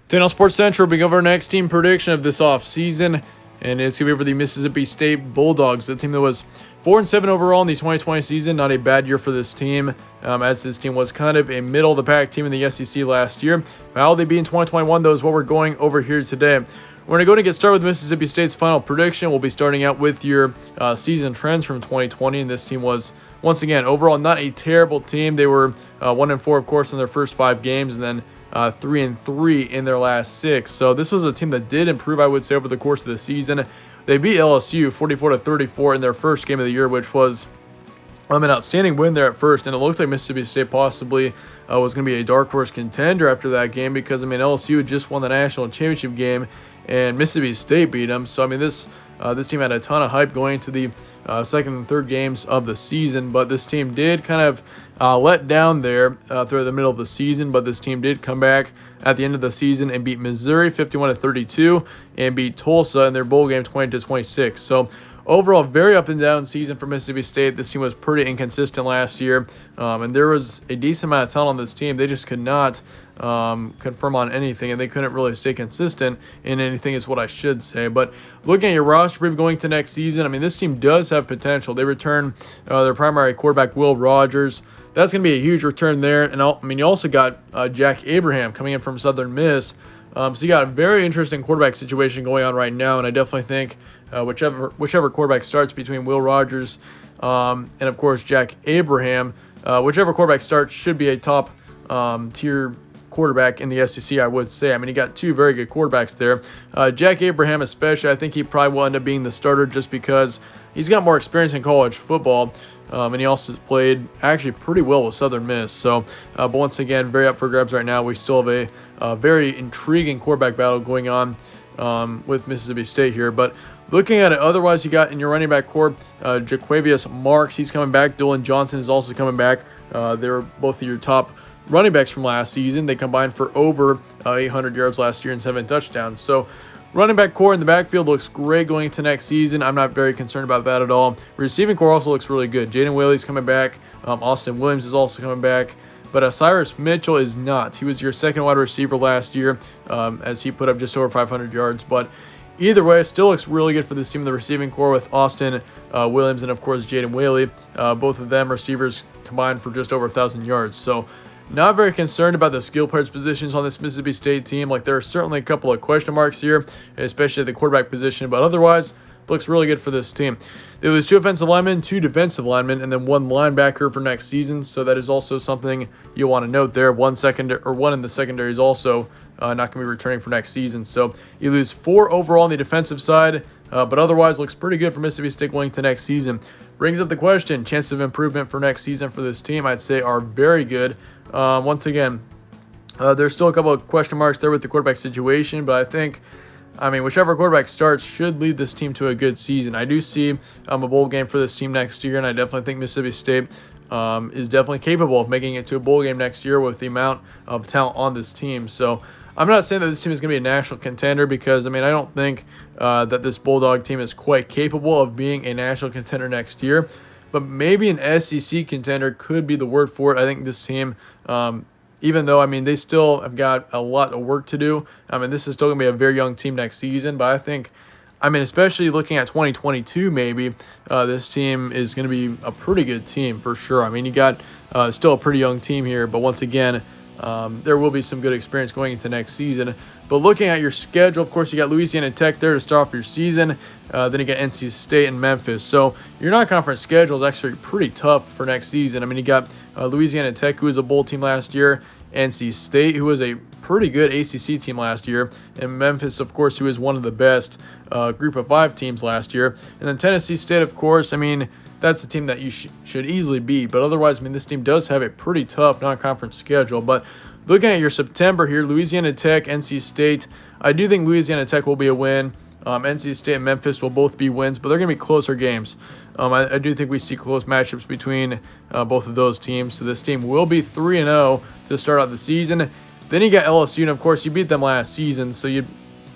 Today on Sports Central, we go over our next team prediction of this offseason, and it's going to be for the Mississippi State Bulldogs, the team that was 4-7 overall in the 2020 season. Not a bad year for this team, as this team was kind of a middle-of-the-pack team in the SEC last year. How will they be in 2021, though, is what we're going over here today. We're going to go and get started with Mississippi State's final prediction. We'll be starting out with your season trends from 2020, and this team was, once again, overall not a terrible team. They were 1-4, of course, in their first 5 games, and then 3-3 in their last 6. So this was a team that did improve, I would say, over the course of the season. They beat LSU 44-34 in their first game of the year, which was an outstanding win there at first, and it looked like Mississippi State possibly was going to be a dark horse contender after that game because, LSU had just won the national championship game, and Mississippi State beat them. So, this team had a ton of hype going into the second and third games of the season, but this team did kind of let down there through the middle of the season, but this team did come back at the end of the season and beat Missouri 51-32 and beat Tulsa in their bowl game 20-26. So, overall, very up and down season for Mississippi State. This team was pretty inconsistent last year, and there was a decent amount of talent on this team. They just could not confirm on anything, and they couldn't really stay consistent in anything is what I should say. But looking at your roster preview going to next season, this team does have potential. They return their primary quarterback, Will Rogers. That's going to be a huge return there. And you also got Jack Abraham coming in from Southern Miss. So you got a very interesting quarterback situation going on right now, and I definitely think whichever quarterback starts between Will Rogers and, of course, Jack Abraham, whichever quarterback starts should be a top tier quarterback in the SEC, I would say. You got 2 very good quarterbacks there. Jack Abraham especially, I think he probably will end up being the starter just because he's got more experience in college football, and he also played actually pretty well with Southern Miss. So, but once again, very up for grabs right now. We still have a very intriguing quarterback battle going on with Mississippi State here. But looking at it otherwise, you got in your running back core, Jaquavius Marks, he's coming back. Dylan Johnson is also coming back. They were both of your top running backs from last season. They combined for over 800 yards last year and 7 touchdowns. So running back core in the backfield looks great going into next season. I'm not very concerned about that at all. Receiving core also looks really good. Jaden Whaley's coming back. Austin Williams is also coming back. But Cyrus Mitchell is not. He was your second wide receiver last year as he put up just over 500 yards. But either way, it still looks really good for this team in the receiving core with Austin Williams and, of course, Jaden Whaley. Both of them receivers combined for just over 1,000 yards. So not very concerned about the skill players positions on this Mississippi State team. There are certainly a couple of question marks here, especially at the quarterback position. But otherwise, looks really good for this team. They lose 2 offensive linemen, 2 defensive linemen, and then 1 linebacker for next season. So that is also something you want to note there. 1 in the secondary is also not going to be returning for next season. So you lose 4 overall on the defensive side, but otherwise looks pretty good for Mississippi State going to next season. Brings up the question, chances of improvement for next season for this team, I'd say, are very good. Once again, there's still a couple of question marks there with the quarterback situation, but I think whichever quarterback starts should lead this team to a good season. I do see a bowl game for this team next year, and I definitely think Mississippi State is definitely capable of making it to a bowl game next year with the amount of talent on this team. So I'm not saying that this team is going to be a national contender because, I don't think that this Bulldog team is quite capable of being a national contender next year. But maybe an SEC contender could be the word for it. I think this team, even though, they still have got a lot of work to do. This is still going to be a very young team next season. But I think, especially looking at 2022 maybe, this team is going to be a pretty good team for sure. You got still a pretty young team here. But once again, there will be some good experience going into next season. But looking at your schedule, of course, you got Louisiana Tech there to start off your season. Then you got NC State and Memphis. So your non-conference schedule is actually pretty tough for next season. You got Louisiana Tech, who was a bowl team last year, NC State, who was a pretty good ACC team last year, and Memphis, of course, who was one of the best group of 5 teams last year. And then Tennessee State, of course, that's a team that you should easily beat. But otherwise, this team does have a pretty tough non-conference schedule. But looking at your September here, Louisiana Tech, NC State, I do think Louisiana Tech will be a win. NC State and Memphis will both be wins, but they're going to be closer games. I do think we see close matchups between both of those teams. So this team will be 3-0 to start out the season. Then you got LSU, and of course you beat them last season. So it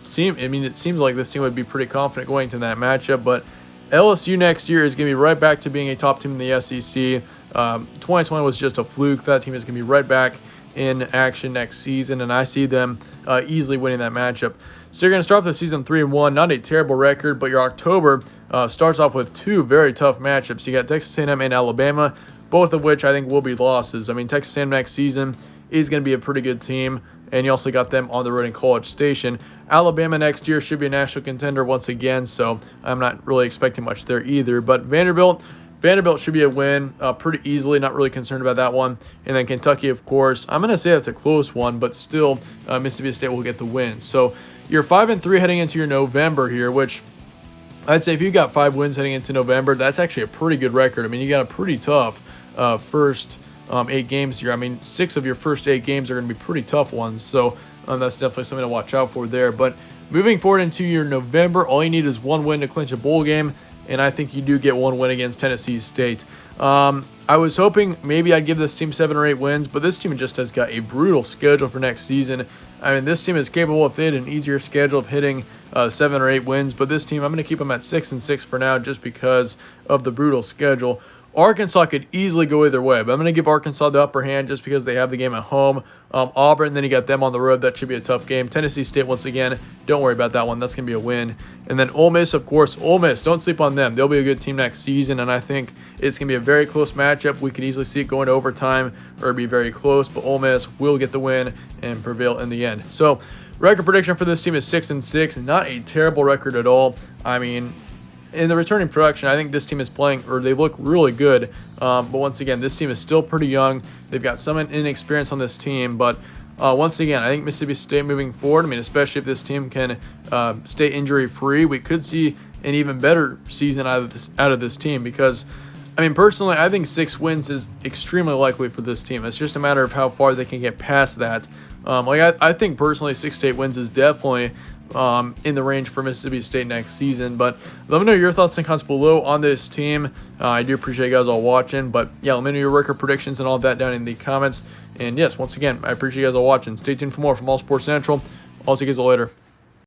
seems like this team would be pretty confident going into that matchup. But LSU next year is going to be right back to being a top team in the SEC. 2020 was just a fluke. That team is going to be right back in action next season, and I see them easily winning that matchup. So you're going to start off the season 3-1, not a terrible record, but your October starts off with two very tough matchups. You got Texas A&M and Alabama, both of which I think will be losses. I mean, Texas A&M next season is going to be a pretty good team, and you also got them on the road in College Station. Alabama next year should be a national contender once again, so I'm not really expecting much there either. But Vanderbilt should be a win pretty easily, not really concerned about that one. And then Kentucky, of course, I'm going to say that's a close one, but still Mississippi State will get the win. So you're 5-3 heading into your November here, which I'd say if you got 5 wins heading into November, that's actually a pretty good record. I mean, you got a pretty tough first 8 games here. I mean, 6 of your first 8 games are going to be pretty tough ones, so that's definitely something to watch out for there. But moving forward into your November, all you need is 1 win to clinch a bowl game, and I think you do get 1 win against Tennessee State. I was hoping maybe I'd give this team 7 or 8 wins, but this team just has got a brutal schedule for next season. I mean, this team is capable, if they had an easier schedule, of hitting 7 or 8 wins, but this team, I'm going to keep them at 6-6 for now just because of the brutal schedule. Arkansas could easily go either way, but I'm going to give Arkansas the upper hand just because they have the game at home. Auburn, then you got them on the road. That should be a tough game. Tennessee State, once again, don't worry about that one. That's going to be a win. And then Ole Miss, of course. Ole Miss, don't sleep on them. They'll be a good team next season, and I think it's going to be a very close matchup. We could easily see it going to overtime or be very close, but Ole Miss will get the win and prevail in the end. So, record prediction for this team is 6-6. Not a terrible record at all. I mean, in the returning production, I think this team is playing, or they look really good. But once again, this team is still pretty young. They've got some inexperience on this team. But once again, I think Mississippi State moving forward, I mean, especially if this team can stay injury-free, we could see an even better season out of this team. Because, I mean, personally, I think 6 wins is extremely likely for this team. It's just a matter of how far they can get past that. I think personally 6 to 8 wins is definitely in the range for Mississippi State next season. But let me know your thoughts and comments below on this team. I do appreciate you guys all watching. But yeah, let me know your record predictions and all that down in the comments. And yes, once again, I appreciate you guys all watching. Stay tuned for more from All Sports Central. I'll see you guys later.